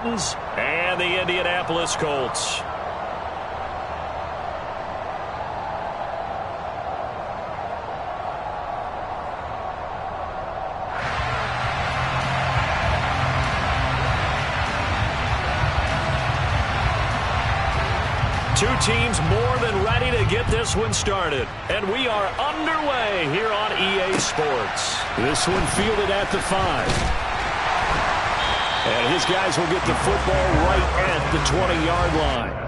Titans and the Indianapolis Colts. Two teams more than ready to get this one started. And we are underway here on EA Sports. This one fielded at the 5. And his guys will get the football right at the 20-yard line.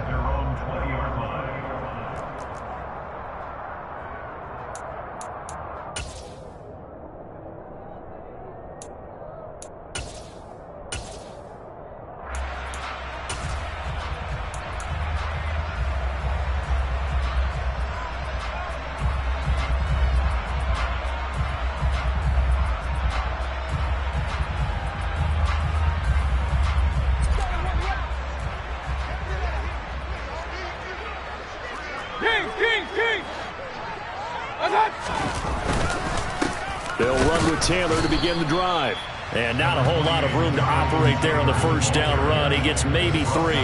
They'll run with Taylor to begin the drive. And not a whole lot of room to operate there on the first down run. He gets maybe 3.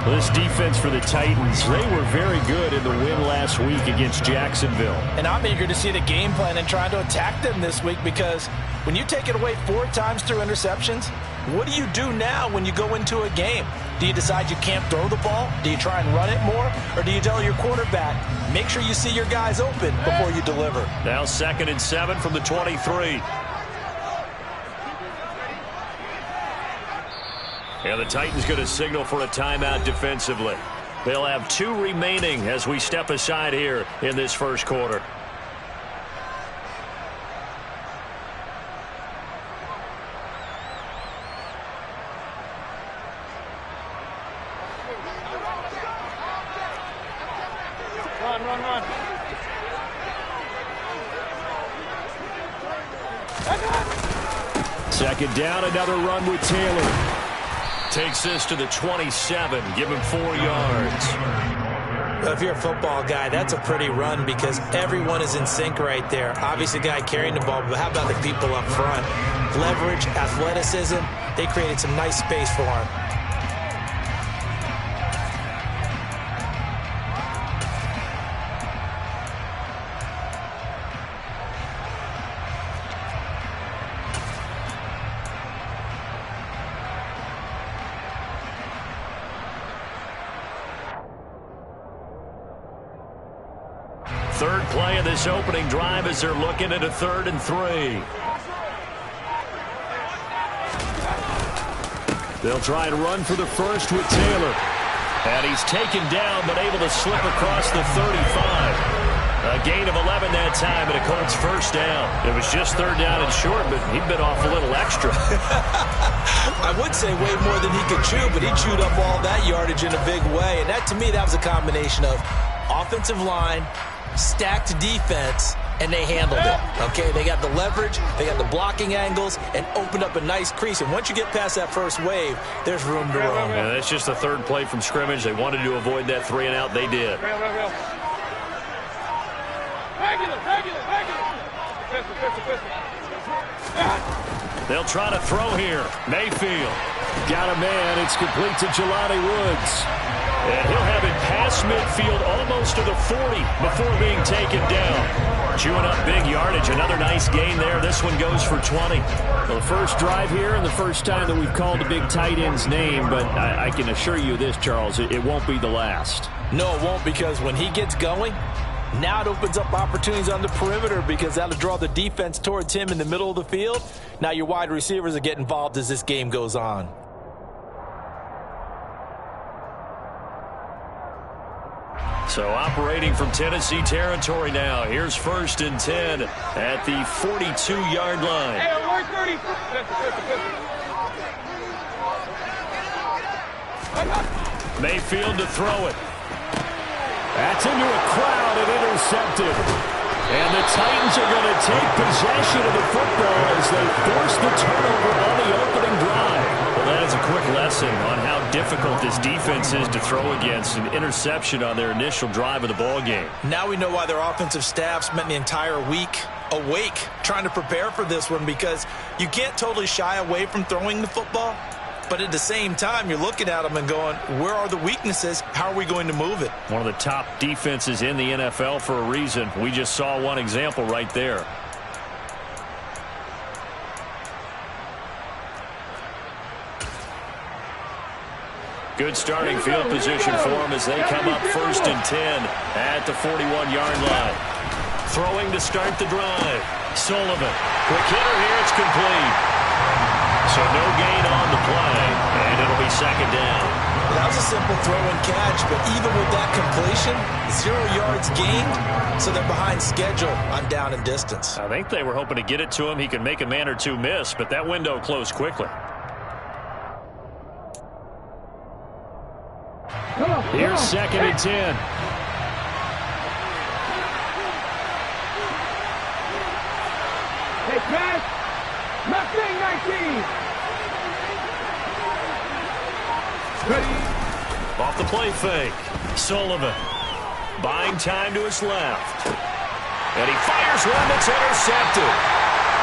This defense for the Titans, they were very good in the win last week against Jacksonville. And I'm eager to see the game plan and try to attack them this week, because when you take it away 4 times through interceptions, what do you do now when you go into a game? Do you decide you can't throw the ball? Do you try and run it more? Or do you tell your quarterback, make sure you see your guys open before you deliver? Now 2nd and 7 from the 23. And the Titans going to signal for a timeout defensively. They'll have 2 remaining as we step aside here in this first quarter. Run. 2nd down, another run with Taylor. Takes this to the 27, give him 4 yards. Well, if you're a football guy, that's a pretty run because everyone is in sync right there. Obviously, the guy carrying the ball, but how about the people up front? Leverage, athleticism, they created some nice space for him. Third play of this opening drive as they're looking at a 3rd and 3. They'll try and run for the first with Taylor. And he's taken down but able to slip across the 35. A gain of 11 that time and a Colts first down. It was just 3rd down and short, but he bit off a little extra. I would say way more than he could chew, but he chewed up all that yardage in a big way. And that, to me, that was a combination of offensive line, stacked defense, and they handled it. Okay, they got the leverage, they got the blocking angles, and opened up a nice crease. And once you get past that first wave, there's room to roam. Yeah, that's just the 3rd play from scrimmage. They wanted to avoid that 3 and out. They did. They'll try to throw here. Mayfield got a man. It's complete to Jelani Woods. And he'll have it past midfield almost to the 40 before being taken down. Chewing up big yardage. Another nice gain there. This one goes for 20. Well, the first drive here and the first time that we've called the big tight end's name, but I can assure you this, Charles, it won't be the last. No, it won't, because when he gets going, now it opens up opportunities on the perimeter because that'll draw the defense towards him in the middle of the field. Now your wide receivers will get involved as this game goes on. So operating from Tennessee territory now. Here's 1st and 10 at the 42-yard line. Mayfield to throw it. That's into a crowd and intercepted. And the Titans are going to take possession of the football as they force the turnover on the opening drive. Well, that is a quick lesson on how difficult this defense is to throw against. An interception on their initial drive of the ball game. Now we know why their offensive staff spent the entire week awake trying to prepare for this one, because you can't totally shy away from throwing the football, But at the same time, you're looking at them and going, where are the weaknesses? How are we going to move it? One of the top defenses in the NFL for a reason. We just saw one example right there. Good starting field position for them as they come up 1st and 10 at the 41-yard line. Throwing to start the drive. Sullivan. Quick hitter here. It's complete. So no gain on the play, and it'll be 2nd down. That was a simple throw and catch, but even with that completion, 0 yards gained, so they're behind schedule on down and distance. I think they were hoping to get it to him. He could make a man or two miss, but that window closed quickly. Here's 2nd and 10. Hey, pass. Mustang 19. Ready. Off the play fake. Sullivan buying time to his left. And he fires one that's intercepted.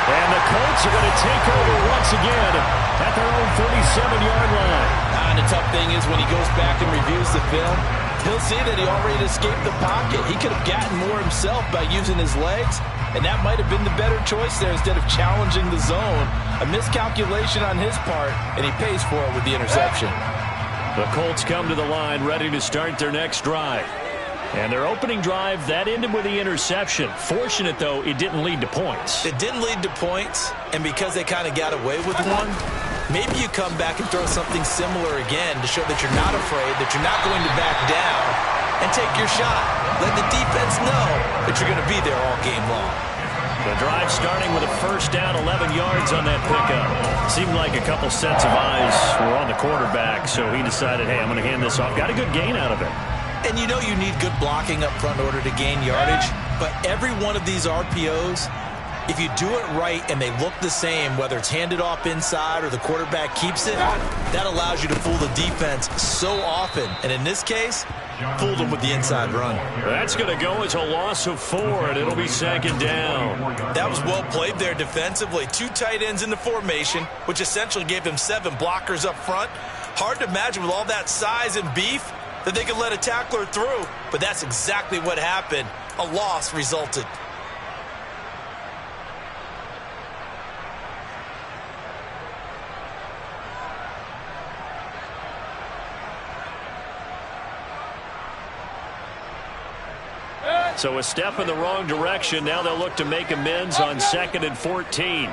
And the Colts are going to take over once again at their own 37-yard line. And the tough thing is when he goes back and reviews the film, he'll see that he already escaped the pocket. He could have gotten more himself by using his legs, and that might have been the better choice there instead of challenging the zone. A miscalculation on his part, and he pays for it with the interception. The Colts come to the line ready to start their next drive. And their opening drive, that ended with the interception. Fortunate, though, it didn't lead to points. It didn't lead to points, and because they kind of got away with one, maybe you come back and throw something similar again to show that you're not afraid, that you're not going to back down, and take your shot. Let the defense know that you're going to be there all game long. The drive starting with a 1st down, 11 yards on that pickup. Seemed like a couple sets of eyes were on the quarterback, so he decided, hey, I'm going to hand this off. Got a good gain out of it. And you know you need good blocking up front in order to gain yardage, but every one of these RPOs, if you do it right and they look the same, whether it's handed off inside or the quarterback keeps it, that allows you to fool the defense so often. And in this case, fooled them with the inside run. That's going to go as a loss of 4, and it'll be 2nd down. That was well played there defensively. 2 tight ends in the formation, which essentially gave them 7 blockers up front. Hard to imagine with all that size and beef that they could let a tackler through, but that's exactly what happened. A loss resulted. So a step in the wrong direction. Now they'll look to make amends on 2nd and 14.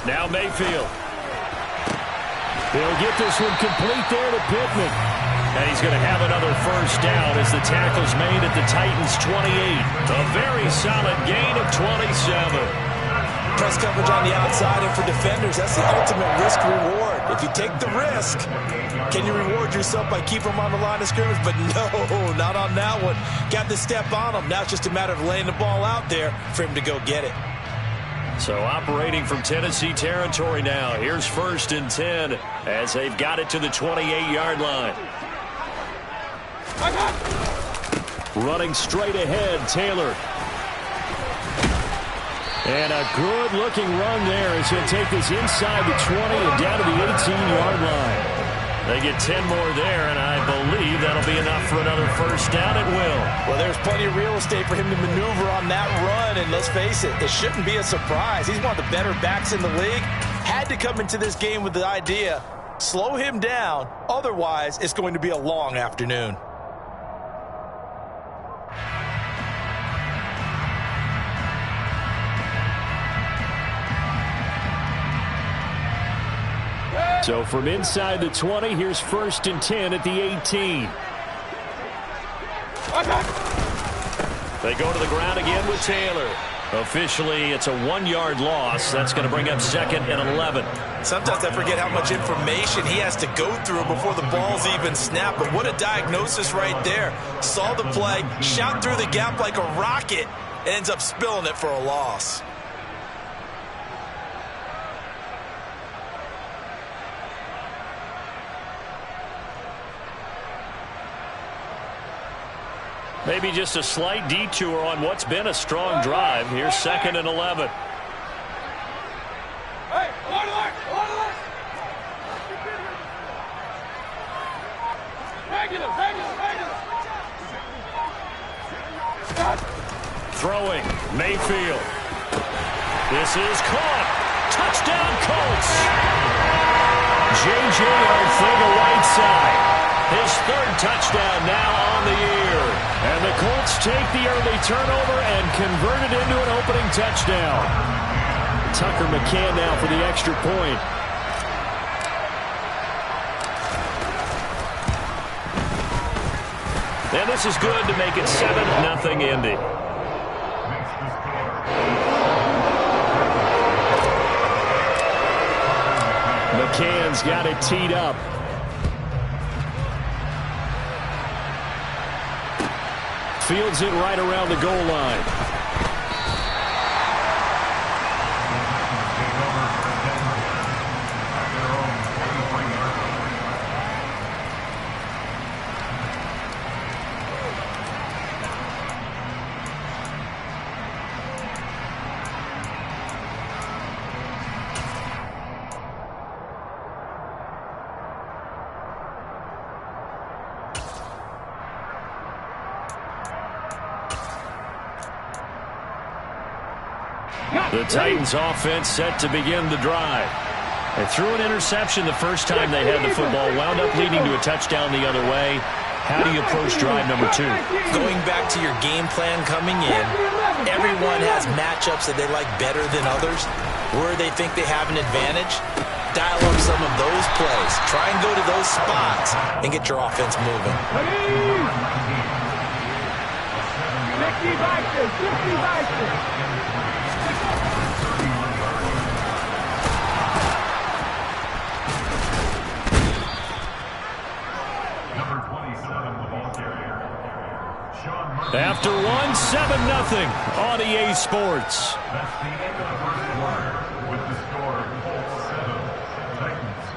Now Mayfield. He'll get this one complete there to Pittman. And he's going to have another 1st down as the tackle's made at the Titans' 28. A very solid gain of 27. Press coverage on the outside, and for defenders, that's the ultimate risk-reward. If you take the risk, can you reward yourself by keeping them on the line of scrimmage? But no, not on that one. Got the step on them. Now it's just a matter of laying the ball out there for him to go get it. So operating from Tennessee territory now. Here's 1st and 10 as they've got it to the 28-yard line. Running straight ahead, Taylor. And a good-looking run there as he'll take this inside the 20 and down to the 18-yard line. They get 10 more there, and I believe that'll be enough for another 1st down at will. Well, there's plenty of real estate for him to maneuver on that run, and let's face it, it shouldn't be a surprise. He's one of the better backs in the league. Had to come into this game with the idea, slow him down, otherwise it's going to be a long afternoon. So from inside the 20, here's 1st and 10 at the 18. They go to the ground again with Taylor. Officially, it's a 1-yard loss. That's going to bring up 2nd and 11. Sometimes I forget how much information he has to go through before the ball's even snapped. But what a diagnosis right there. Saw the play, shot through the gap like a rocket, and ends up spilling it for a loss. Maybe just a slight detour on what's been a strong drive. Here's 2nd and 11. Throwing, Mayfield. This is caught. Touchdown, Colts. J.J. Arcega-Whiteside. His 3rd touchdown now on the year. And the Colts take the early turnover and convert it into an opening touchdown. Tucker McCann now for the extra point. And this is good to make it 7-0 Indy. McCann's got it teed up. Fields it right around the goal line. The Titans offense set to begin the drive. They threw an interception the first time they had the football, wound up leading to a touchdown the other way. How do you approach drive number 2? Going back to your game plan coming in, everyone has matchups that they like better than others. Where they think they have an advantage, dial up some of those plays. Try and go to those spots and get your offense moving. After 1, 7-0 on EA Sports. That's the end of the first quarter with the score Colts 7, Titans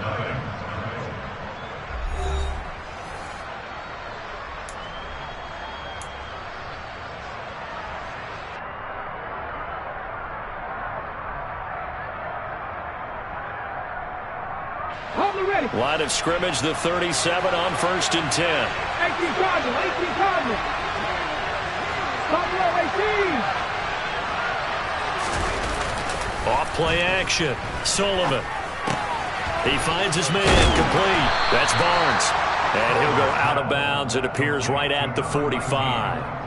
0. Line of scrimmage, the 37 on 1st and 10. 18 Cardinals. Off play action. Sullivan. He finds his man complete. That's Barnes. And he'll go out of bounds. It appears right at the 45.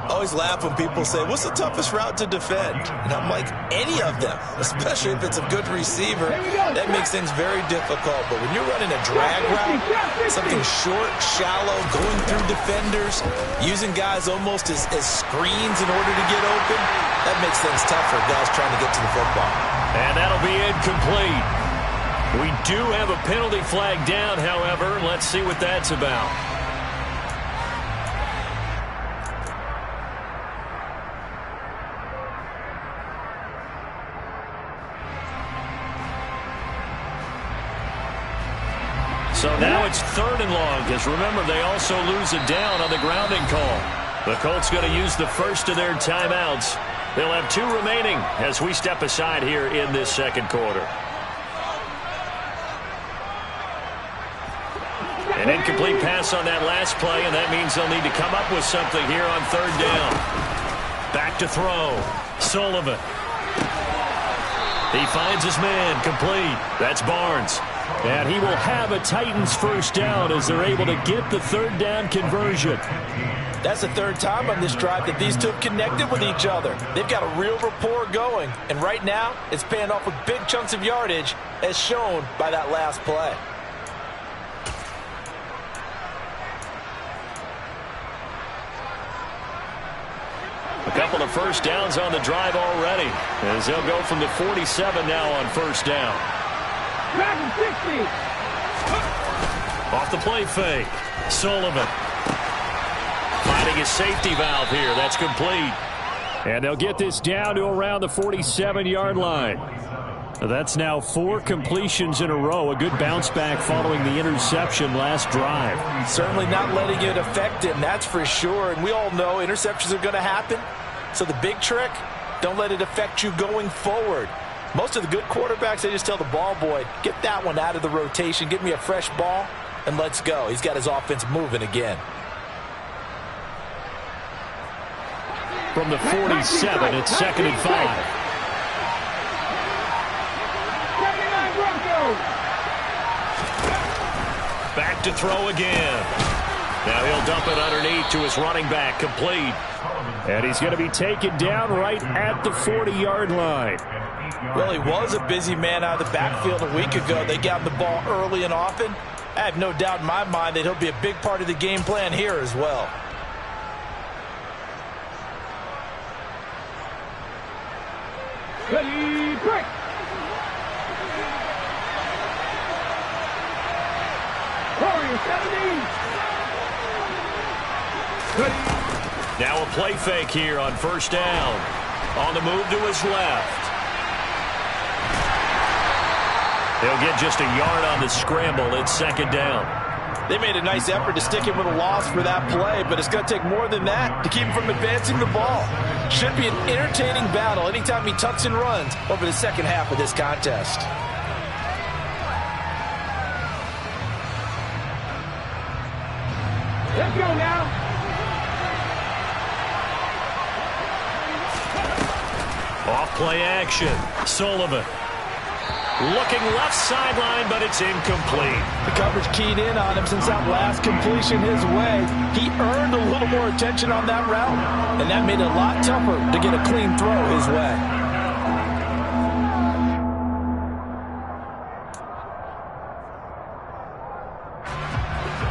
I always laugh when people say, what's the toughest route to defend? And I'm like, any of them, especially if it's a good receiver. That makes things very difficult. But when you're running a drag route, something short, shallow, going through defenders, using guys almost as screens in order to get open, that makes things tough for guys trying to get to the football. And that'll be incomplete. We do have a penalty flag down, however. Let's see what that's about. So now it's 3rd and long, because remember, they also lose it down on the grounding call. The Colts going to use the first of their timeouts. They'll have 2 remaining as we step aside here in this 2nd quarter. An incomplete pass on that last play, and that means they'll need to come up with something here on 3rd down. Back to throw. Sullivan. He finds his man complete. That's Barnes. And he will have a Titans first down as they're able to get the 3rd down conversion. That's the 3rd time on this drive that these two have connected with each other. They've got a real rapport going. And right now, it's paying off with big chunks of yardage, as shown by that last play. A couple of first downs on the drive already, as they'll go from the 47 now on 1st down. Off the play fake. Sullivan. Finding his safety valve here. That's complete. And they'll get this down to around the 47-yard line. That's now 4 completions in a row. A good bounce back following the interception last drive. Certainly not letting it affect him, that's for sure. And we all know interceptions are going to happen. So the big trick, don't let it affect you going forward. Most of the good quarterbacks, they just tell the ball boy, get that one out of the rotation, give me a fresh ball, and let's go. He's got his offense moving again. From the 47, it's 2nd and 5. Back to throw again. Now he'll dump it underneath to his running back, complete. And he's going to be taken down right at the 40-yard line. Well, he was a busy man out of the backfield a week ago. They got him the ball early and often. I have no doubt in my mind that he'll be a big part of the game plan here as well. Ready, break. Now a play fake here on 1st down. On the move to his left. They'll get just a yard on the scramble. It's 2nd down. They made a nice effort to stick him with a loss for that play, but it's going to take more than that to keep him from advancing the ball. Should be an entertaining battle anytime he tucks and runs over the second half of this contest. Let's go now. Off play action. Sullivan. Looking left sideline, but it's incomplete. The coverage keyed in on him since that last completion his way. He earned a little more attention on that route, and that made it a lot tougher to get a clean throw his way.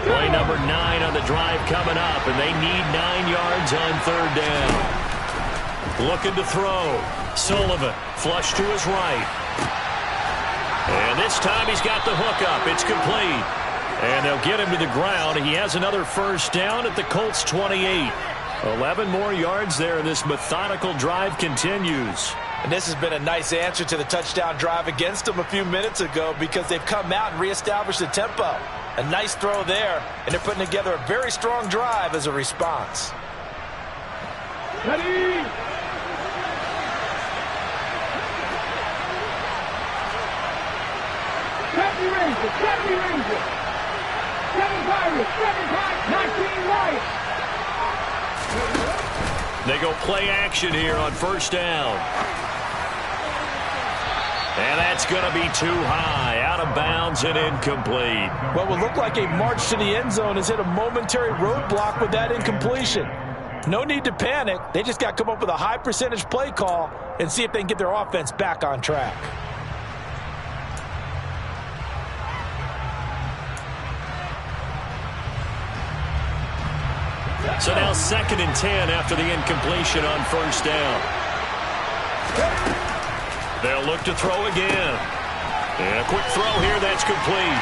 Play number 9 on the drive coming up, and they need 9 yards on 3rd down. Looking to throw. Sullivan, flush to his right. And this time he's got the hook up. It's complete. And they'll get him to the ground. He has another 1st down at the Colts 28. 11 more yards there, and this methodical drive continues. And this has been a nice answer to the touchdown drive against them a few minutes ago because they've come out and reestablished the tempo. A nice throw there, and they're putting together a very strong drive as a response. Ready. Seventy Rangers. 7 Pirates, 7 Pirates, 19 Lions. They go play action here on 1st down. And that's going to be too high, out of bounds and incomplete. What would look like a march to the end zone has hit a momentary roadblock with that incompletion. No need to panic. They just got to come up with a high percentage play call and see if they can get their offense back on track. So now 2nd and 10 after the incompletion on 1st down. They'll look to throw again. And a quick throw here that's complete.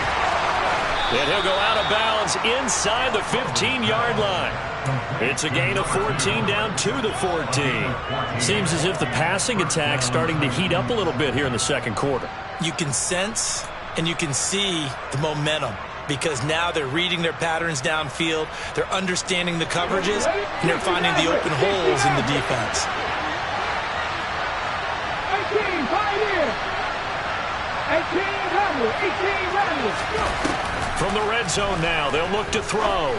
And he'll go out of bounds inside the 15-yard line. It's a gain of 14 down to the 14. Seems as if the passing attack's starting to heat up a little bit here in the 2nd quarter. You can sense and you can see the momentum because now they're reading their patterns downfield, they're understanding the coverages, and they're finding the open holes in the defense. 18 Pioneer. 18 Rebels. 18 Rebels. From the red zone now, they'll look to throw.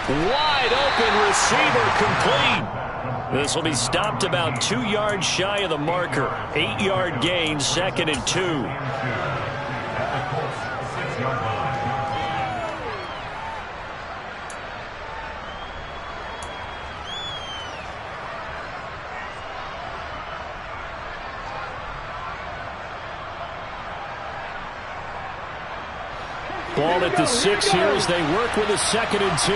Wide open receiver complete. This will be stopped about 2 yards shy of the marker. 8-yard gain, 2nd and 2. Ball at the 6 here as they work with a 2nd and 2.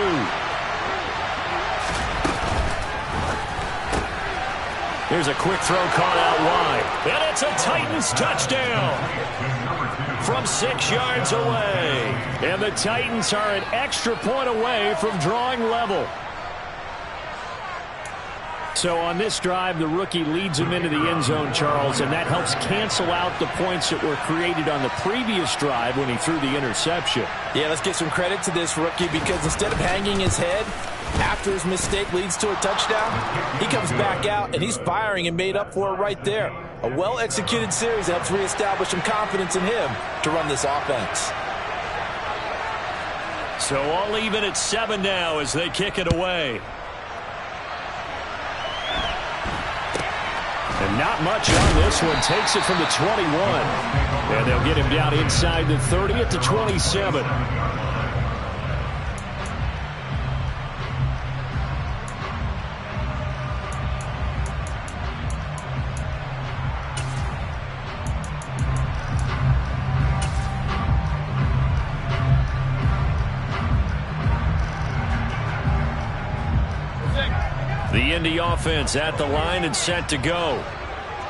Here's a quick throw caught out wide. And it's a Titans touchdown from 6 yards away. And the Titans are an extra point away from drawing level. So on this drive, the rookie leads him into the end zone, Charles, and that helps cancel out the points that were created on the previous drive when he threw the interception. Yeah, let's give some credit to this rookie because instead of hanging his head after his mistake leads to a touchdown, he comes back out and he's firing and made up for it right there. A well-executed series helps reestablish some confidence in him to run this offense. So all even at 7 now as they kick it away. And not much on this one. Takes it from the 21. And they'll get him down inside the 30 at the 27. The Indy offense at the line and set to go.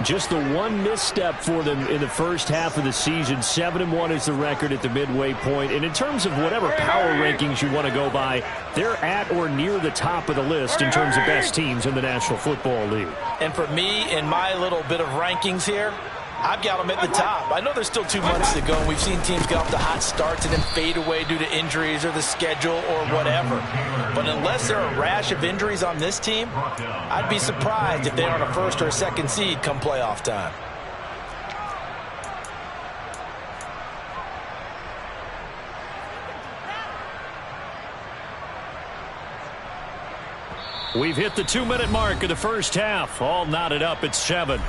Just the one misstep for them in the first half of the season. 7-1 is the record at the midway point. And in terms of whatever power rankings you want to go by, they're at or near the top of the list in terms of best teams in the National Football League. And for me, in my little bit of rankings here, I've got them at the top. I know there's still 2 months to go, and we've seen teams get off to hot starts and then fade away due to injuries or the schedule or whatever. But unless there are a rash of injuries on this team, I'd be surprised if they aren't a first or a second seed come playoff time. We've hit the 2-minute mark of the first half. All knotted up at 7.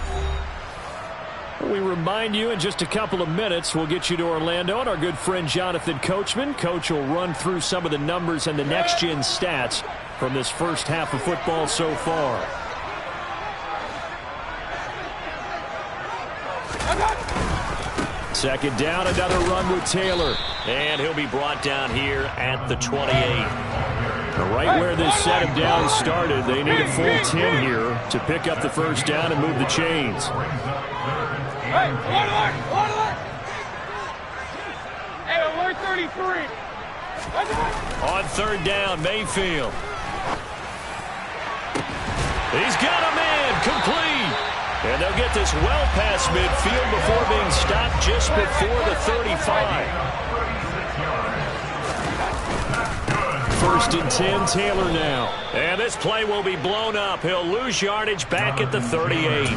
We remind you in just a couple of minutes, we'll get you to Orlando and our good friend Jonathan Coachman. Coach will run through some of the numbers and the next-gen stats from this first half of football so far. Second down, another run with Taylor. And he'll be brought down here at the 28. Right where this set him down started, they need a full 10 here to pick up the first down and move the chains. Hey, alert 33. On third down, Mayfield. He's got a man, complete. And they'll get this well past midfield before being stopped just before the 35. First and 10, Taylor now. And this play will be blown up. He'll lose yardage back at the 38.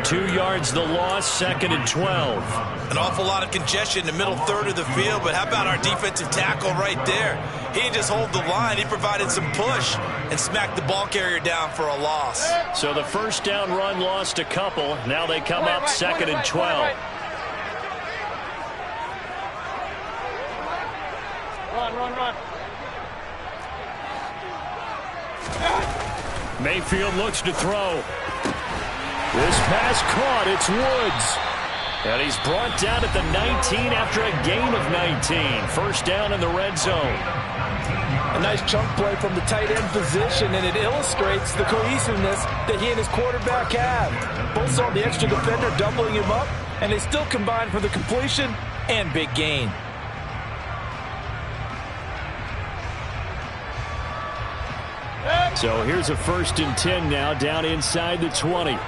2 yards the loss, second and 12. An awful lot of congestion in the middle third of the field, but how about our defensive tackle right there? He didn't just hold the line, he provided some push and smacked the ball carrier down for a loss. So the first down run lost a couple. Now they come up second and 12. Run. Mayfield looks to throw. This pass caught. It's Woods. And he's brought down at the 19 after a gain of 19. First down in the red zone. A nice chunk play from the tight end position, and it illustrates the cohesiveness that he and his quarterback have. Both saw the extra defender doubling him up, and they still combined for the completion and big gain. So here's a first and 10 now, down inside the 20.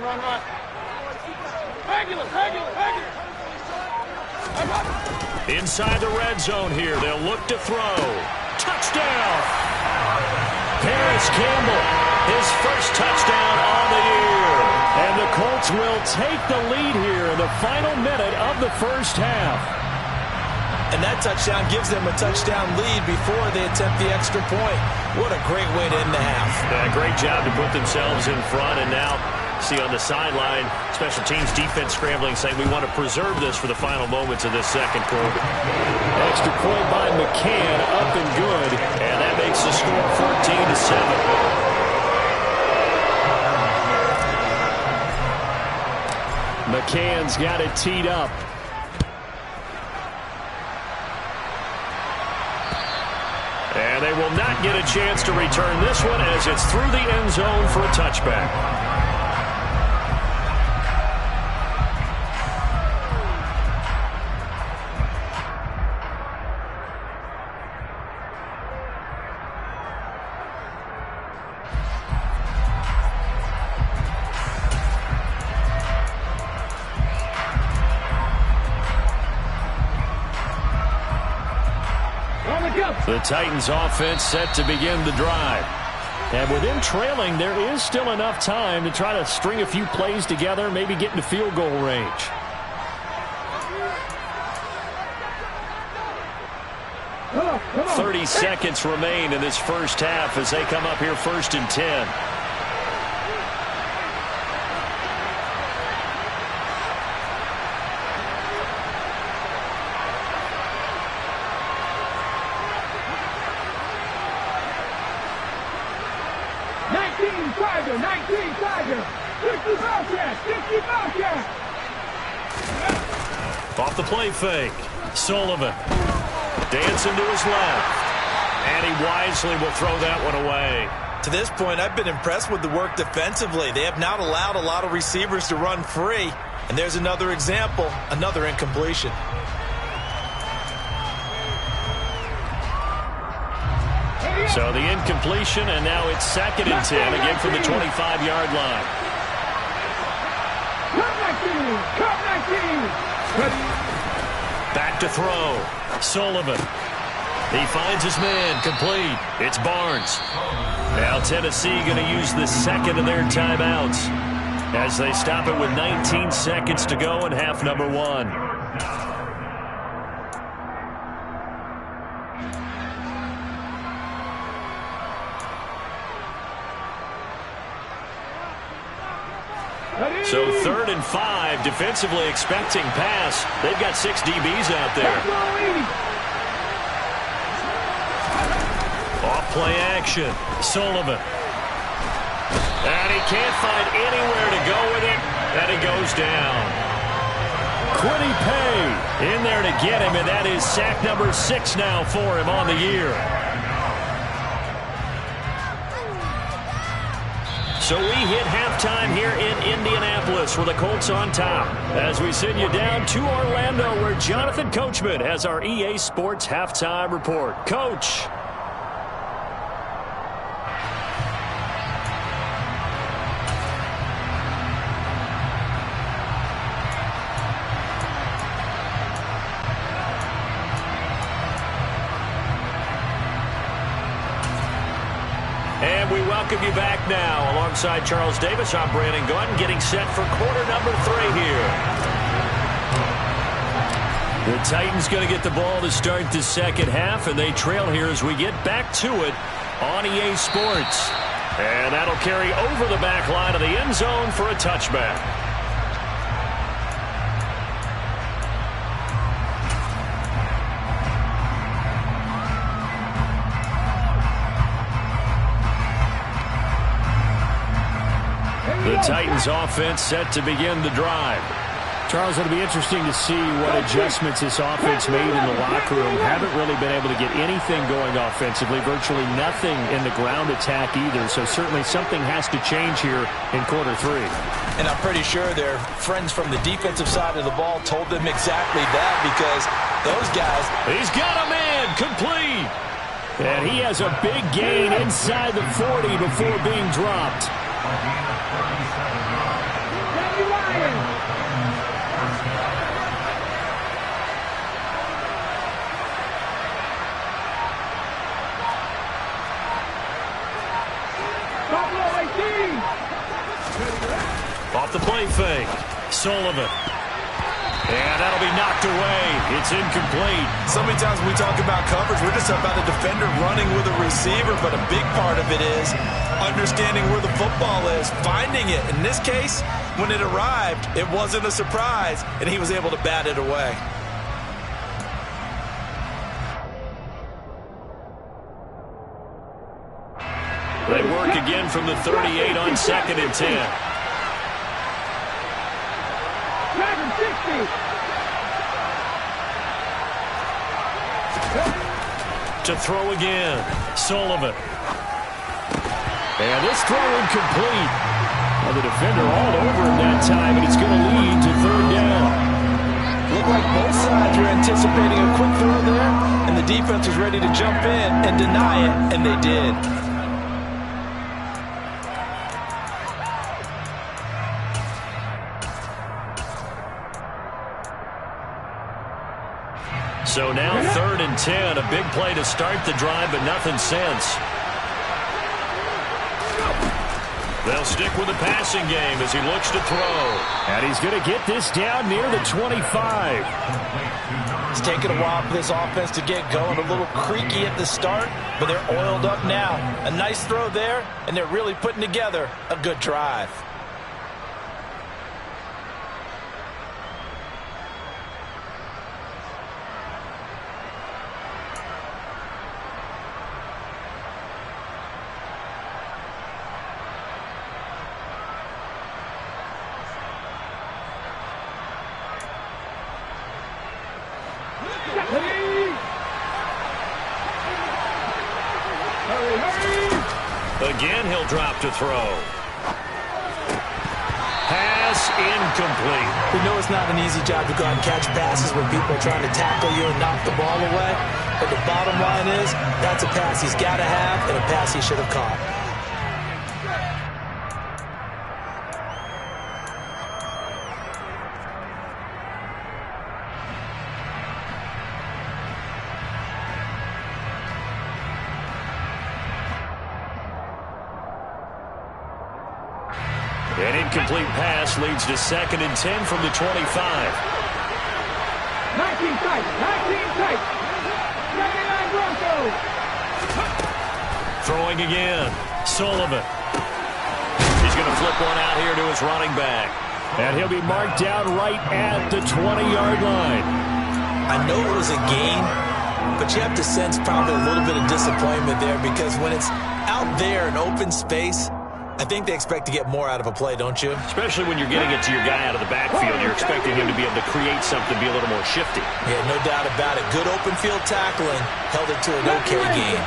Run. Regular. Inside the red zone here. They'll look to throw. Touchdown! Paris Campbell, his first touchdown on the year. And the Colts will take the lead here in the final minute of the first half. And that touchdown gives them a touchdown lead before they attempt the extra point. What a great way to end the half. Yeah, great job to put themselves in front. And now, see on the sideline, special teams defense scrambling, saying we want to preserve this for the final moments of this second quarter. Extra point by McCann, up and good. And that makes the score 14-7. McCann's got it teed up. And they will not get a chance to return this one as it's through the end zone for a touchback. The Titans offense set to begin the drive. And with them trailing, there is still enough time to try to string a few plays together, maybe get into field goal range. Come on. 30 seconds remain in this first half as they come up here 1st and 10. Off the play fake. Sullivan dancing to his left. And he wisely will throw that one away. To this point, I've been impressed with the work defensively. They have not allowed a lot of receivers to run free. And there's another example, another incompletion. So the incompletion, and now it's 2nd and 10, again from the 25-yard line. Back to throw. Sullivan. He finds his man. Complete. It's Barnes. Now Tennessee going to use the second of their timeouts as they stop it with 19 seconds to go in half number 1. So 3rd and 5, defensively expecting pass. They've got 6 DBs out there. Off play action. Sullivan. And he can't find anywhere to go with it. And he goes down. Quiddy Pay In there to get him, and that is sack number 6 now for him on the year. So we hit halftime here in Indianapolis with the Colts on top as we send you down to Orlando where Jonathan Coachman has our EA Sports Halftime Report. Coach. And we welcome you back now. Alongside Charles Davis, I'm Brandon Gordon, getting set for quarter number 3 here. The Titans going to get the ball to start the second half, and they trail here as we get back to it on EA Sports. And that'll carry over the back line of the end zone for a touchback. The Titans offense set to begin the drive. Charles, it'll be interesting to see what adjustments this offense made in the locker room. Haven't really been able to get anything going offensively, virtually nothing in the ground attack either. So certainly something has to change here in quarter 3. And I'm pretty sure their friends from the defensive side of the ball told them exactly that, because those guys... He's got a man complete. And he has a big gain inside the 40 before being dropped. Off the play fake. Sullivan. And that'll be knocked away. It's incomplete. So many times when we talk about coverage, we're just about a defender running with a receiver, but a big part of it is understanding where the football is, finding it. In this case, when it arrived, it wasn't a surprise, and he was able to bat it away. They work again from the 38 on 2nd and 10. To throw again. Sullivan. And this throw incomplete. Well, the defender all over him that time, and it's going to lead to 3rd down. Looked like both sides were anticipating a quick throw there, and the defense was ready to jump in and deny it, and they did. So now 3rd and 10, a big play to start the drive, but nothing since. They'll stick with the passing game as he looks to throw. And he's going to get this down near the 25. It's taken a while for this offense to get going. A little creaky at the start, but they're oiled up now. A nice throw there, and they're really putting together a good drive. Again, he'll drop to throw. Pass incomplete. We know it's not an easy job to go out and catch passes when people are trying to tackle you and knock the ball away. But the bottom line is, that's a pass he's got to have and a pass he should have caught. An incomplete pass leads to 2nd and 10 from the 25. 19 tight. 19 tight. 99 Broncos. Throwing again. Sullivan. He's going to flip one out here to his running back. And he'll be marked down right at the 20-yard line. I know it was a gain, but you have to sense probably a little bit of disappointment there because when it's out there in open space, I think they expect to get more out of a play, don't you? Especially when you're getting it to your guy out of the backfield. You're expecting him to be able to create something, be a little more shifty. Yeah, no doubt about it. Good open field tackling held it to an okay game.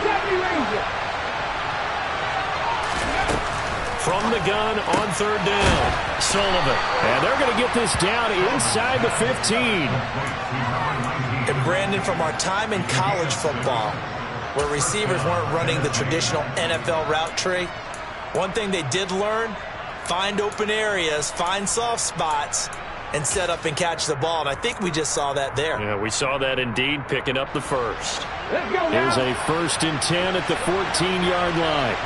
From the gun on 3rd down, Sullivan. And they're going to get this down inside the 15. And Brandon, from our time in college football, where receivers weren't running the traditional NFL route tree, one thing they did learn, find open areas, find soft spots, and set up and catch the ball. And I think we just saw that there. Yeah, we saw that indeed, picking up the first. Here's a 1st and 10 at the 14-yard line.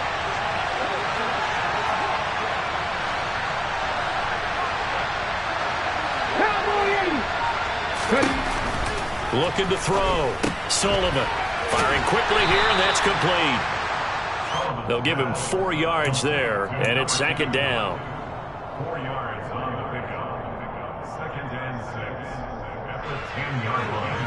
Looking to throw. Sullivan firing quickly here, and that's complete. They'll give him 4 yards there, and it's 2nd down. 4 yards on the pickup. 2nd and 6 at the 10-yard line.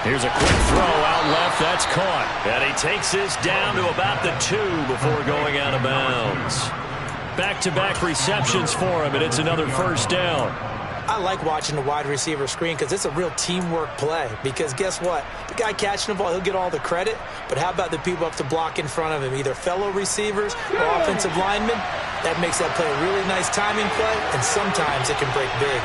Here's a quick throw out left. That's caught. And he takes this down to about the 2 before going out of bounds. Back-to-back receptions for him, and it's another 1st down. I like watching the wide receiver screen because it's a real teamwork play. Because guess what? The guy catching the ball, he'll get all the credit. But how about the people up to block in front of him, either fellow receivers or offensive linemen? That makes that play a really nice timing play, and sometimes it can break big.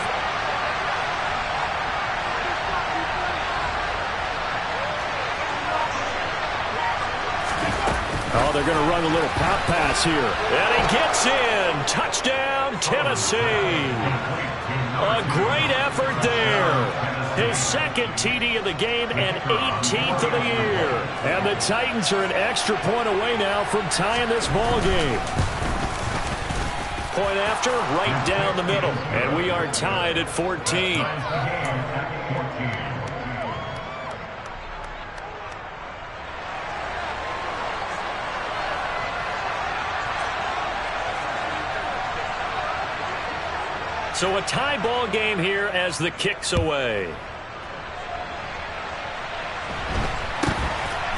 Oh, they're going to run a little pop pass here. And he gets in. Touchdown, Tennessee. A great effort there. His 2nd TD of the game and 18th of the year. And the Titans are an extra point away now from tying this ball game. Point after, right down the middle. And we are tied at 14. So a tie ball game here as the kick's away.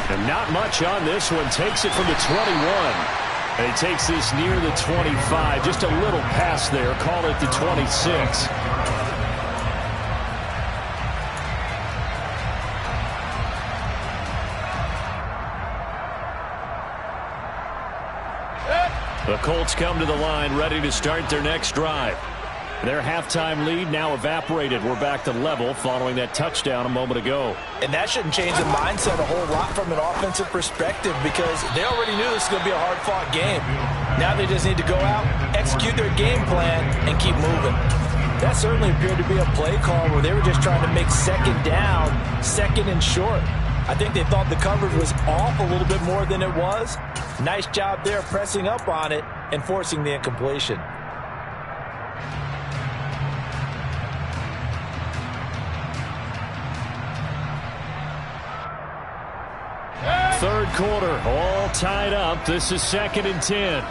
And not much on this one. Takes it from the 21. And he takes this near the 25. Just a little pass there. Call it the 26. The Colts come to the line ready to start their next drive. Their halftime lead now evaporated. We're back to level following that touchdown a moment ago. And that shouldn't change the mindset a whole lot from an offensive perspective because they already knew this was going to be a hard-fought game. Now they just need to go out, execute their game plan, and keep moving. That certainly appeared to be a play call where they were just trying to make second down, second and short. I think they thought the coverage was off a little bit more than it was. Nice job there pressing up on it and forcing the incompletion. Third quarter, all tied up. This is 2nd and 10.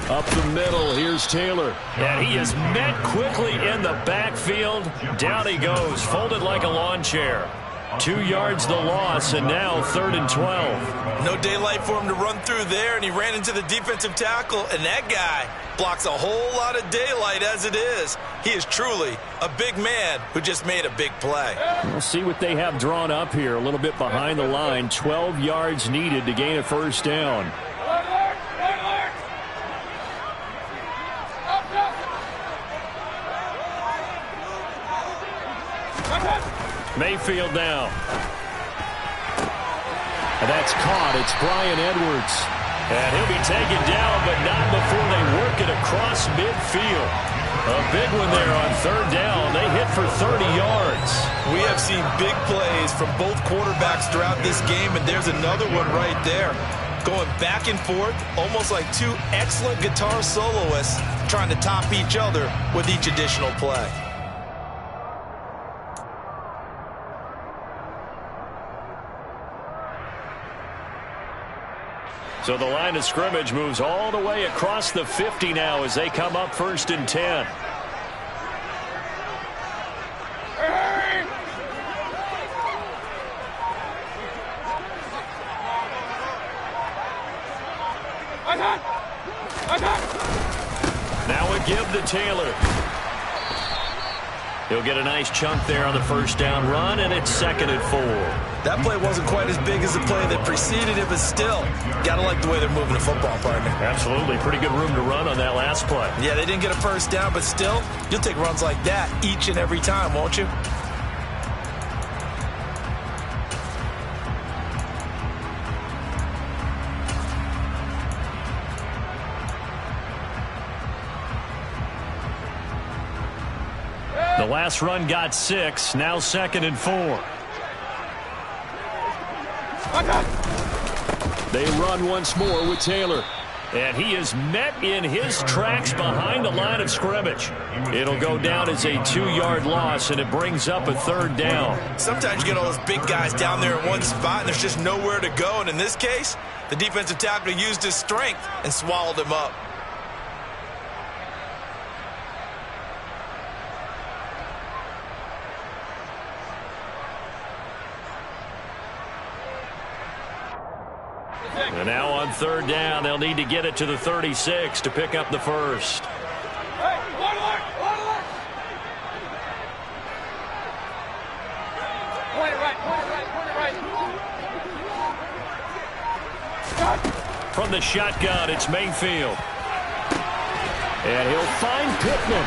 Up the middle, here's Taylor. And he is met quickly in the backfield. Down he goes, folded like a lawn chair. 2 yards the loss, and now 3rd and 12. No daylight for him to run through there, and he ran into the defensive tackle, and that guy blocks a whole lot of daylight as it is. He is truly a big man who just made a big play. We'll see what they have drawn up here. A little bit behind the line. 12 yards needed to gain a first down. Mayfield now. And that's caught. It's Bryan Edwards. And he'll be taken down, but not before they work it across midfield. A big one there on 3rd down. They hit for 30 yards. We have seen big plays from both quarterbacks throughout this game, and there's another one right there. Going back and forth, almost like 2 excellent guitar soloists trying to top each other with each additional play. So the line of scrimmage moves all the way across the 50 now as they come up 1st and 10. Now a give to Taylor. He'll get a nice chunk there on the first down run, and it's 2nd and 4. That play wasn't quite as big as the play that preceded it, but still, got to like the way they're moving the football, partner. Absolutely. Pretty good room to run on that last play. Yeah, they didn't get a first down, but still, you'll take runs like that each and every time, won't you? The last run got 6. Now 2nd and 4. They run once more with Taylor. And he is met in his tracks behind the line of scrimmage. It'll go down as a 2-yard loss, and it brings up a 3rd down. Sometimes you get all those big guys down there in one spot, and there's just nowhere to go. And in this case, the defensive tackle used his strength and swallowed him up. And now on 3rd down, they'll need to get it to the 36 to pick up the first. From the shotgun, it's Mayfield. And he'll find Pittman.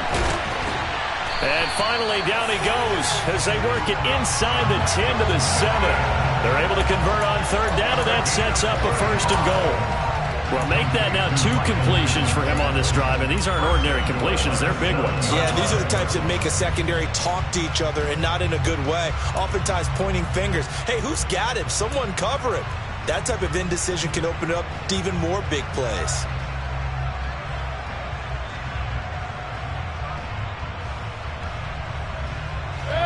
And finally, down he goes as they work it inside the 10 to the 7. They're able to convert on 3rd down, and that sets up a 1st and goal. Well, make that now 2 completions for him on this drive, and these aren't ordinary completions. They're big ones. Yeah, these are the types that make a secondary talk to each other and not in a good way. Oftentimes pointing fingers. Hey, who's got him? Someone cover it. That type of indecision can open up to even more big plays.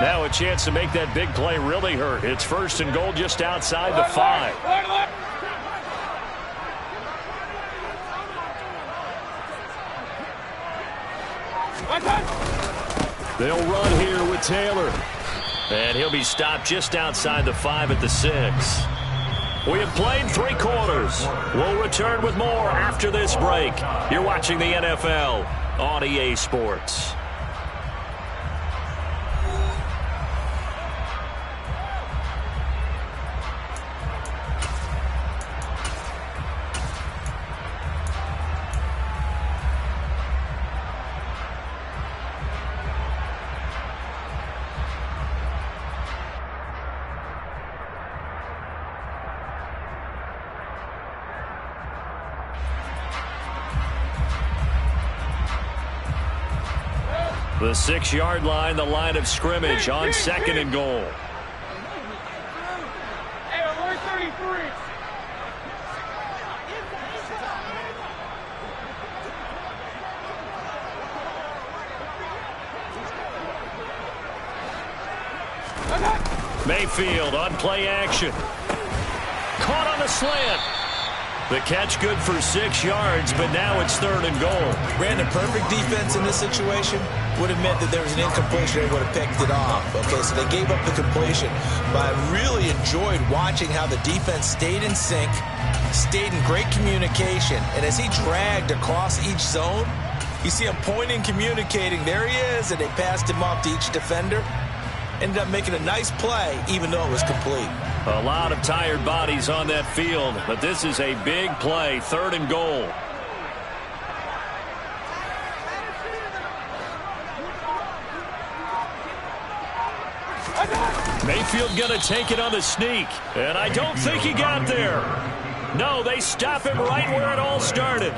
Now a chance to make that big play really hurt. It's 1st and goal just outside the 5. They'll run here with Taylor. And he'll be stopped just outside the 5 at the 6. We have played 3 quarters. We'll return with more after this break. You're watching the NFL on EA Sports. The 6-yard line, the line of scrimmage on 2nd and goal. Hey, alert 33. Mayfield on play action. Caught on the slant. The catch good for 6 yards, but now it's 3rd and goal. Brandon, perfect defense in this situation would have meant that there was an incompletion. They would have picked it off. Okay, so they gave up the completion. But I really enjoyed watching how the defense stayed in sync, stayed in great communication. And as he dragged across each zone, you see him pointing, communicating. There he is, and they passed him off to each defender. Ended up making a nice play, even though it was complete. A lot of tired bodies on that field, but this is a big play, 3rd and goal. Mayfield going to take it on the sneak, and I don't think he got there. No, they stop him right where it all started.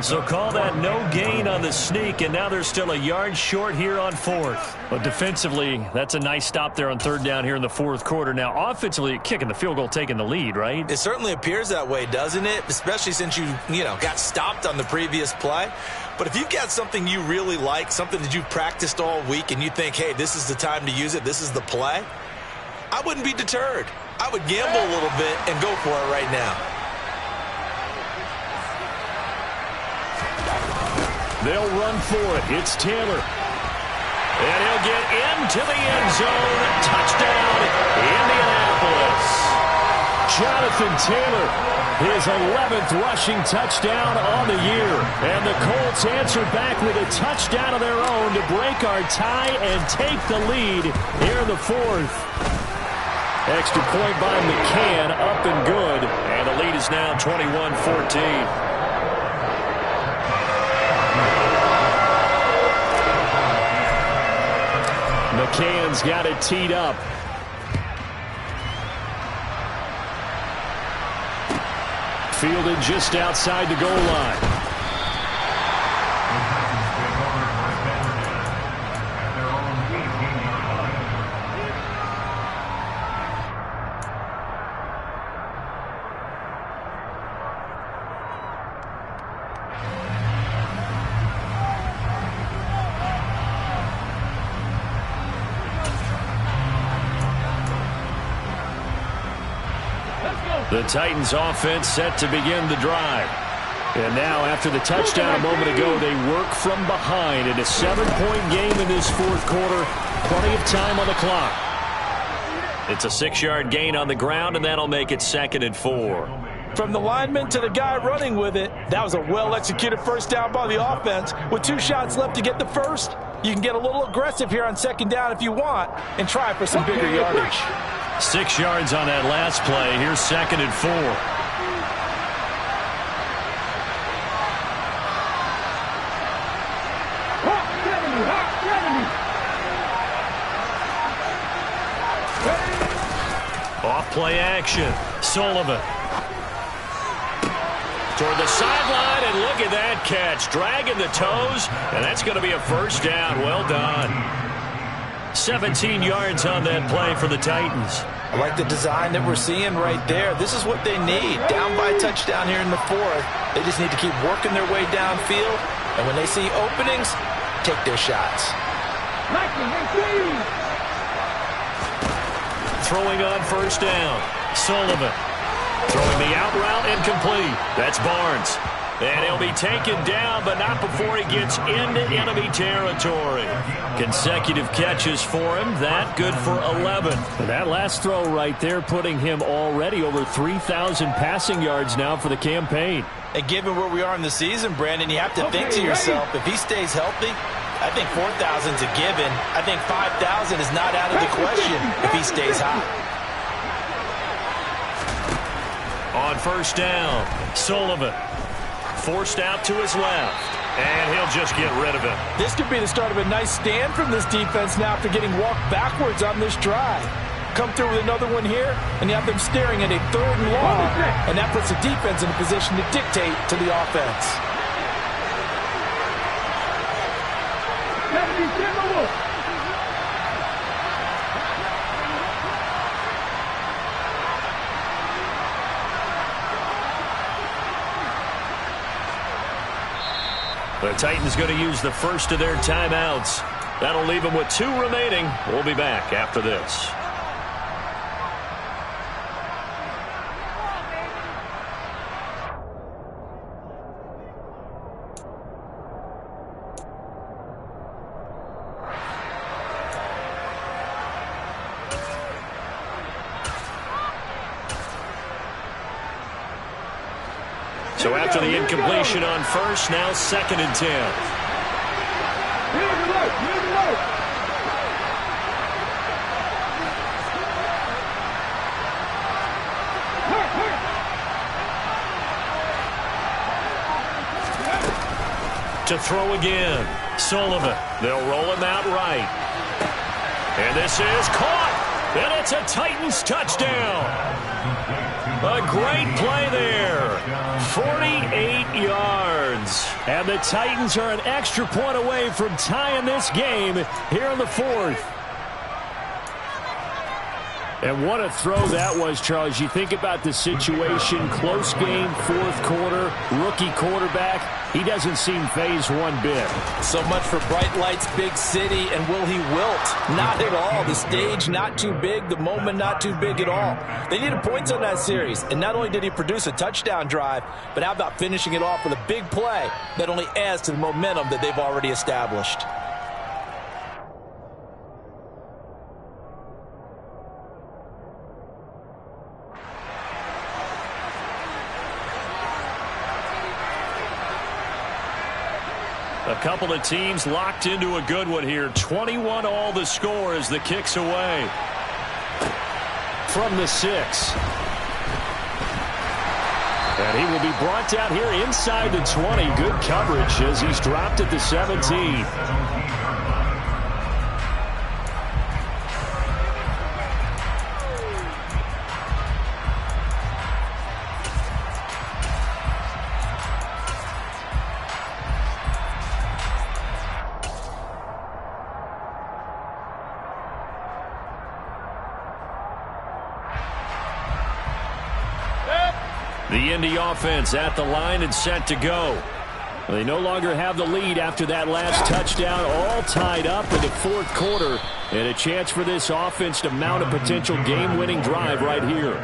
So call that no gain on the sneak, and now they're still a yard short here on 4th. But defensively, that's a nice stop there on 3rd down here in the 4th quarter. Now, offensively, kicking the field goal, taking the lead, right? It certainly appears that way, doesn't it? Especially since you got stopped on the previous play. But if you've got something you really like, something that you've practiced all week, and you think, hey, this is the time to use it, this is the play, I wouldn't be deterred. I would gamble a little bit and go for it right now. They'll run for it. It's Taylor. And he'll get into the end zone. Touchdown, Indianapolis. Jonathan Taylor, his 11th rushing touchdown on the year. And the Colts answer back with a touchdown of their own to break our tie and take the lead here in the 4th. Extra point by McCann, up and good. And the lead is now 21-14. McCann's got it teed up. Fielded just outside the goal line. The Titans offense set to begin the drive. And now, after the touchdown a moment ago, they work from behind in a 7-point game in this 4th quarter. Plenty of time on the clock. It's a 6-yard gain on the ground, and that'll make it 2nd and 4. From the lineman to the guy running with it, that was a well-executed first down by the offense. With 2 shots left to get the first, you can get a little aggressive here on 2nd down if you want and try for some bigger yardage. 6 yards on that last play. Here's 2nd and 4. Off play action. Sullivan. Toward the sideline, and look at that catch. Dragging the toes, and that's going to be a first down. Well done. 17 yards on that play for the Titans. I like the design that we're seeing right there. This is what they need. Down by a touchdown here in the 4th. They just need to keep working their way downfield. And when they see openings, take their shots. Throwing on first down. Sullivan. Throwing the out route incomplete. That's Barnes. And he'll be taken down, but not before he gets into enemy territory. Consecutive catches for him. That good for 11. And that last throw right there putting him already over 3,000 passing yards now for the campaign. And given where we are in the season, Brandon, you have to think to yourself, if he stays healthy, I think 4,000's a given. I think 5,000 is not out of the question if he stays hot. On first down, Sullivan. Forced out to his left, and he'll just get rid of it. This could be the start of a nice stand from this defense now after getting walked backwards on this drive. Come through with another one here, and you have them staring at a 3rd and long, and that puts the defense in a position to dictate to the offense. The Titans going to use the first of their timeouts. That'll leave them with 2 remaining. We'll be back after this. So after the incompletion on first, now 2nd and 10. To throw again. Sullivan. They'll roll him out right. And this is caught. And it's a Titans touchdown. A great play there. 48 yards. And the Titans are an extra point away from tying this game here in the 4th. And what a throw that was, Charles. You think about the situation, close game, 4th quarter, rookie quarterback. He doesn't seem phased one bit. So much for bright lights, big city, and will he wilt? Not at all. The stage not too big, the moment not too big at all. They needed points on that series, and not only did he produce a touchdown drive, but how about finishing it off with a big play that only adds to the momentum that they've already established. A couple of teams locked into a good one here. 21 all the score as the kick's away. From the 6. And he will be brought down here inside the 20. Good coverage as he's dropped at the 17. The Indy offense at the line and set to go. They no longer have the lead after that last touchdown, all tied up in the 4th quarter. And a chance for this offense to mount a potential game-winning drive right here.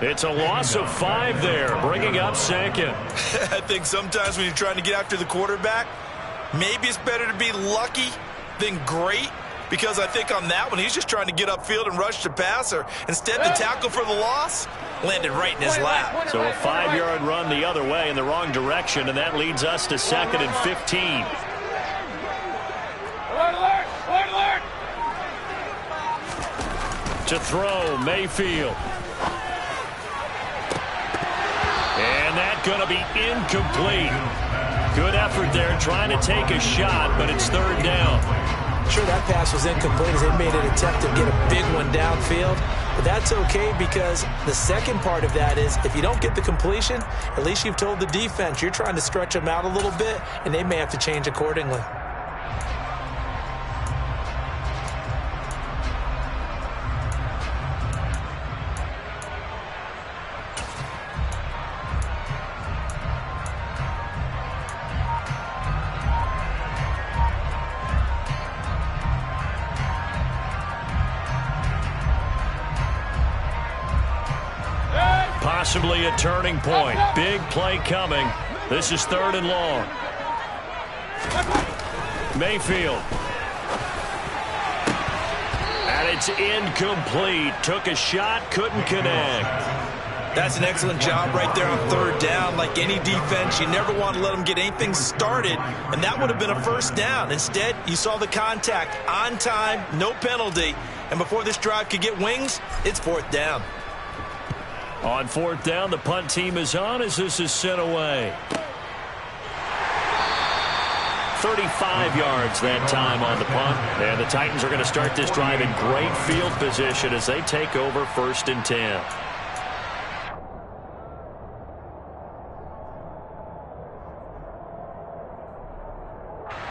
It's a loss of 5 there, bringing up 2nd. I think sometimes when you're trying to get after the quarterback, maybe it's better to be lucky than great. Because I think on that one, he's just trying to get upfield and rush the passer. Instead, the tackle for the loss landed right in his lap. So a 5-yard run the other way in the wrong direction, and that leads us to 2nd and 15. Alert! To throw, Mayfield. And that's going to be incomplete. Good effort there, trying to take a shot, but it's 3rd down. Sure, that pass was incomplete as they made an attempt to get a big one downfield. But that's okay because the second part of that is if you don't get the completion, at least you've told the defense you're trying to stretch them out a little bit, and they may have to change accordingly. Possibly a turning point. Big play coming. This is 3rd and long. Mayfield. And it's incomplete. Took a shot, couldn't connect. That's an excellent job right there on 3rd down. Like any defense, you never want to let them get anything started, and that would have been a 1st down. Instead, you saw the contact on time, no penalty, and before this drive could get wings, it's 4th down. On 4th down, the punt team is on as this is sent away. 35 yards that time on the punt. And the Titans are going to start this drive in great field position as they take over 1st and 10.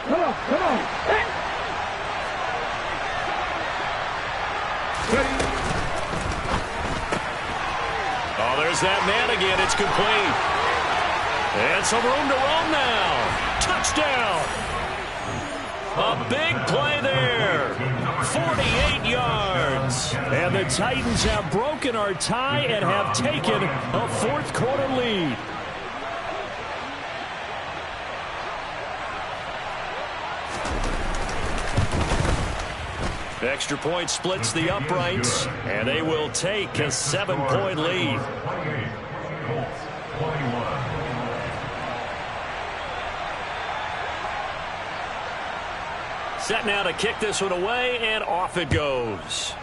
Come on. finds that man again. It's complete. And some room to roam now. Touchdown. A big play there. 48 yards. And the Titans have broken our tie and have taken a fourth-quarter lead. Extra point splits the uprights, and they will take a 7-point lead. Set now to kick this one away, and off it goes.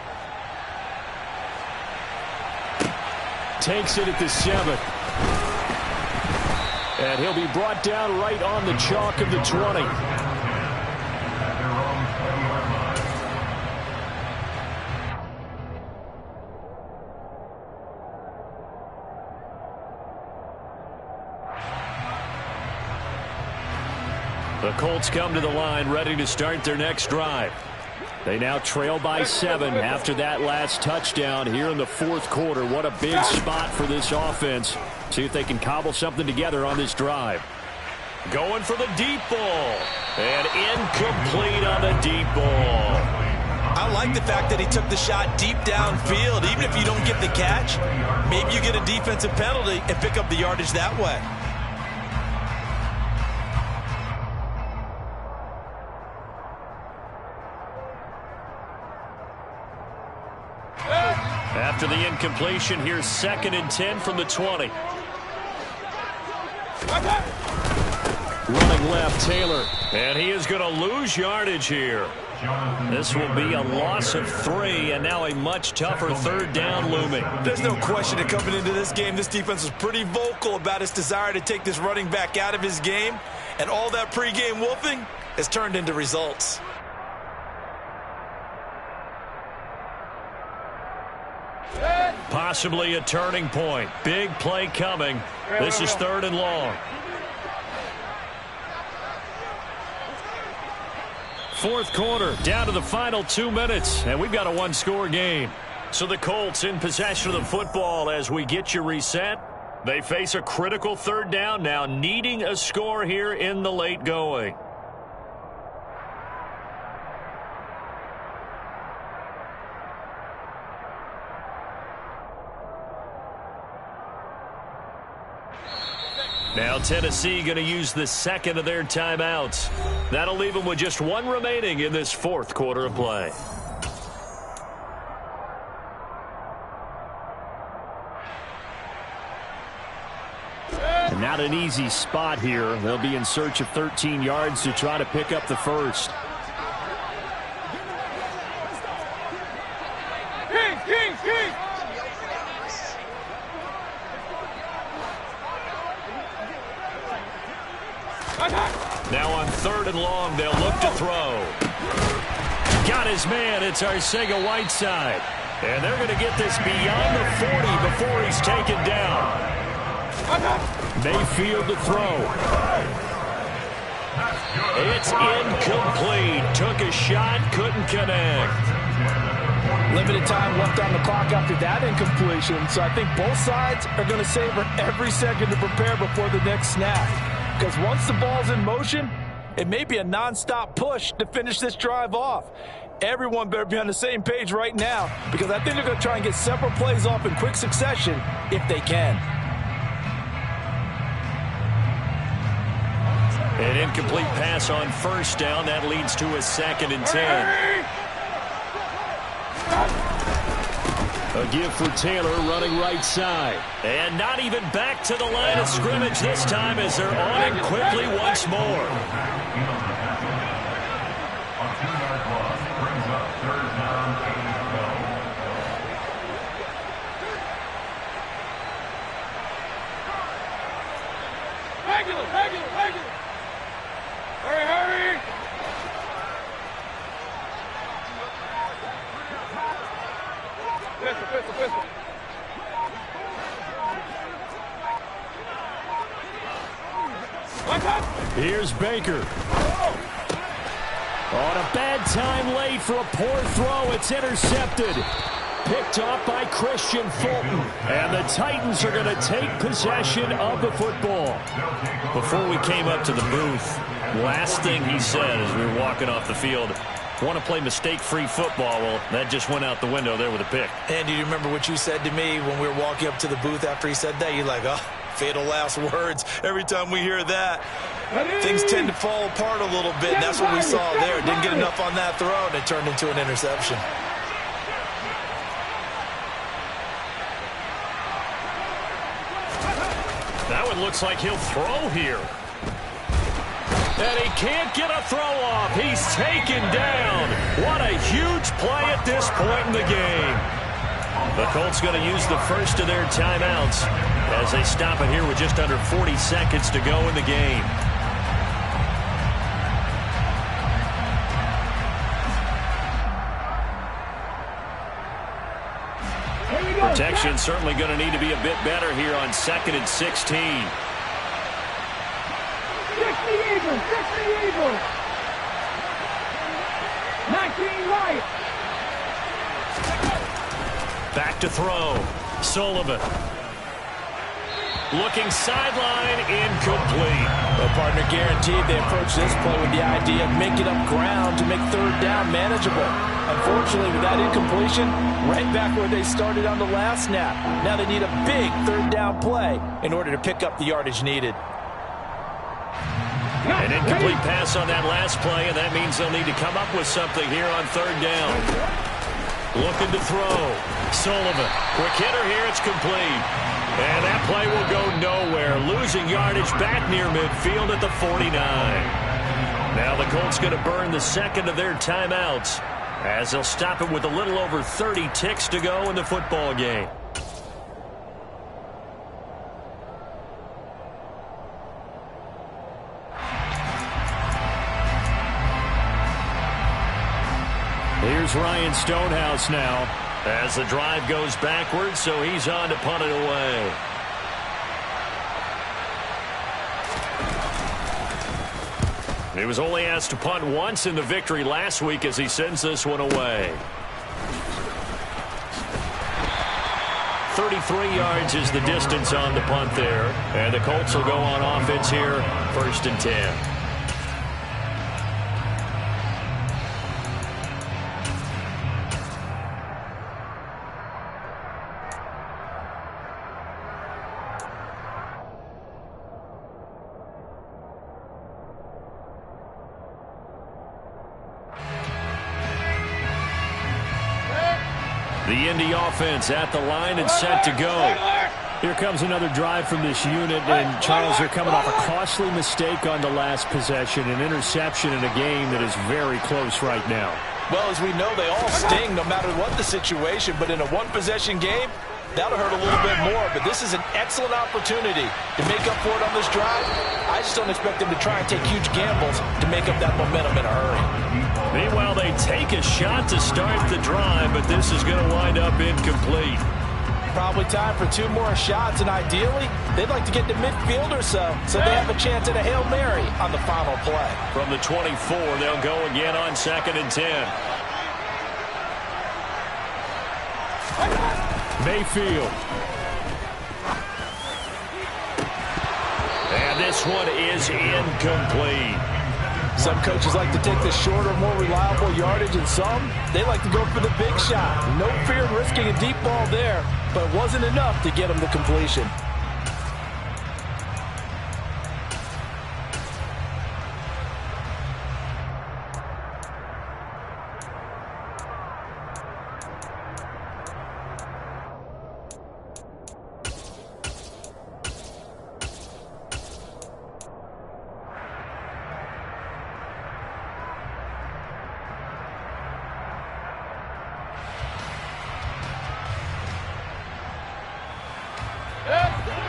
Takes it at the 7. And he'll be brought down right on the chalk of the 20. The Colts come to the line ready to start their next drive. They now trail by 7 after that last touchdown here in the fourth quarter. What a big spot for this offense. See if they can cobble something together on this drive. Going for the deep ball. And incomplete on the deep ball. I like the fact that he took the shot deep downfield. Even if you don't get the catch, maybe you get a defensive penalty and pick up the yardage that way. After the incompletion, here's 2nd and 10 from the 20. Running left, Taylor. And he is going to lose yardage here. This will be a loss of 3, and now a much tougher 3rd down looming. There's no question that coming into this game, this defense was pretty vocal about its desire to take this running back out of his game, and all that pregame wolfing has turned into results. Possibly a turning point. Big play coming. This is 3rd and long. 4th quarter, down to the final 2 minutes, and we've got a one-score game. So the Colts in possession of the football as we get you reset. They face a critical 3rd down now, needing a score here in the late going. Now Tennessee going to use the 2nd of their timeouts. That'll leave them with just 1 remaining in this 4th quarter of play. And not an easy spot here. They'll be in search of 13 yards to try to pick up the first. King! Now on 3rd and long, they'll look to throw. Got his man. It's Arcega-Whiteside. And they're going to get this beyond the 40 before he's taken down. Mayfield to throw. It's incomplete. Took a shot, couldn't connect. Limited time left on the clock after that incompletion, so I think both sides are going to savor every second to prepare before the next snap. Because once the ball's in motion, it may be a nonstop push to finish this drive off. Everyone better be on the same page right now, because I think they're going to try and get several plays off in quick succession if they can. An incomplete pass on 1st down. That leads to a 2nd and 10. A give for Taylor running right side. And not even back to the line of scrimmage this time as they're on it quickly once more. A 2-yard loss brings up 3rd down and 12. Regular! Hurry! Pistol. Here's Baker. On a bad time late for a poor throw. It's intercepted. picked off by Christian Fulton. And the Titans are going to take possession of the football. Before we came up to the booth, last thing he said as we were walking off the field, want to play mistake-free football. Well, that just went out the window there with a pick. And do you remember what you said to me when we were walking up to the booth after he said that? You're like, oh, fatal last words. Every time we hear that, things tend to fall apart a little bit. And that's what we saw there. Didn't get enough on that throw, and it turned into an interception. That one looks like he'll throw here. And he can't get a throw off. He's taken down. What a huge play at this point in the game. The Colts going to use the first of their timeouts as they stop it here with just under 40 seconds to go in the game. Protection certainly going to need to be a bit better here on 2nd and 16. 60 Eagles, 60 Eagles. 19 right. Back to throw. Sullivan. Looking sideline, incomplete. Well, partner, guaranteed they approach this play with the idea of making up ground to make third down manageable. Unfortunately, with that incompletion, right back where they started on the last snap. Now they need a big third down play in order to pick up the yardage needed. An incomplete pass on that last play, and that means they'll need to come up with something here on third down. Looking to throw. Sullivan. Quick hitter here. It's complete. And that play will go nowhere. Losing yardage back near midfield at the 49. Now the Colts going to burn the second of their timeouts as they'll stop it with a little over 30 ticks to go in the football game. Here's Ryan Stonehouse now. As the drive goes backwards, so he's on to punt it away. He was only asked to punt once in the victory last week as he sends this one away. 33 yards is the distance on the punt there. And the Colts will go on offense here, 1st and 10. The Indy offense at the line and set to go. Here comes another drive from this unit, and Charles, they're coming off a costly mistake on the last possession, an interception in a game that is very close right now. Well, as we know, they all sting no matter what the situation, but in a one-possession game, that'll hurt a little bit more. But this is an excellent opportunity to make up for it on this drive. I just don't expect them to try and take huge gambles to make up that momentum in a hurry. Meanwhile, they take a shot to start the drive, but this is going to wind up incomplete. Probably time for 2 more shots, and ideally, they'd like to get to midfield or so they have a chance at a Hail Mary on the final play. From the 24, they'll go again on 2nd and 10. Mayfield. And this one is incomplete. Some coaches like to take the shorter, more reliable yardage, and some, they like to go for the big shot. No fear of risking a deep ball there, but it wasn't enough to get them to completion.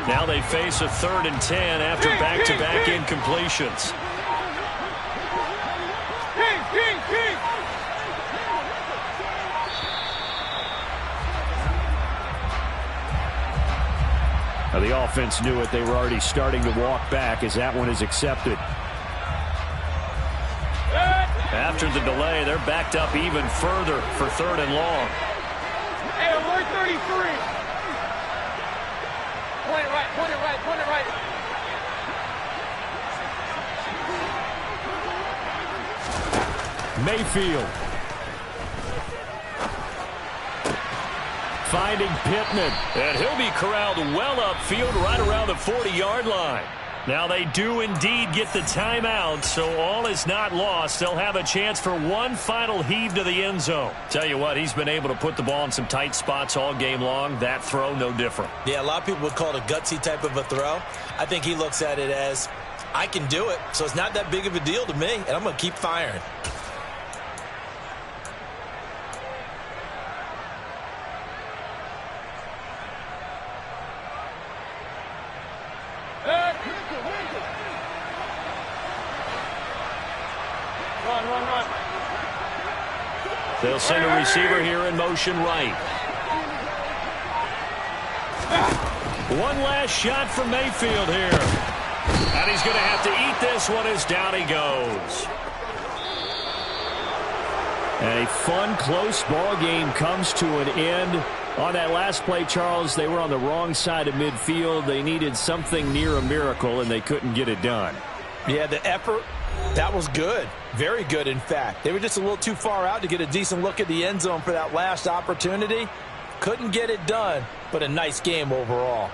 Now they face a 3rd and 10 after back-to-back incompletions. Now the offense knew it. They were already starting to walk back as that one is accepted. After the delay, they're backed up even further for 3rd and long. Hey, alert 33. Point it right, point it right, point it right. Mayfield. Finding Pittman. And he'll be corralled well upfield right around the 40-yard line. Now, they do indeed get the timeout, so all is not lost. They'll have a chance for one final heave to the end zone. Tell you what, he's been able to put the ball in some tight spots all game long. That throw, no different. Yeah, a lot of people would call it a gutsy type of a throw. I think he looks at it as, I can do it, so it's not that big of a deal to me, and I'm going to keep firing. Run. They'll send a receiver here in motion right. One last shot from Mayfield here. And he's going to have to eat this one as down he goes. A fun, close ball game comes to an end. On that last play, Charles, they were on the wrong side of midfield. They needed something near a miracle, and they couldn't get it done. Yeah, the effort, that was good. Very good, in fact. They were just a little too far out to get a decent look at the end zone for that last opportunity. Couldn't get it done, but a nice game overall.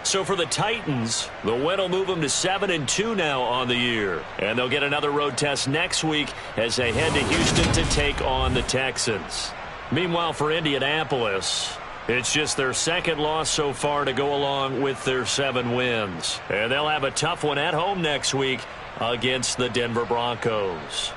So for the Titans, the win will move them to 7-2 now on the year. And they'll get another road test next week as they head to Houston to take on the Texans. Meanwhile, for Indianapolis, it's just their second loss so far to go along with their 7 wins. And they'll have a tough one at home next week against the Denver Broncos.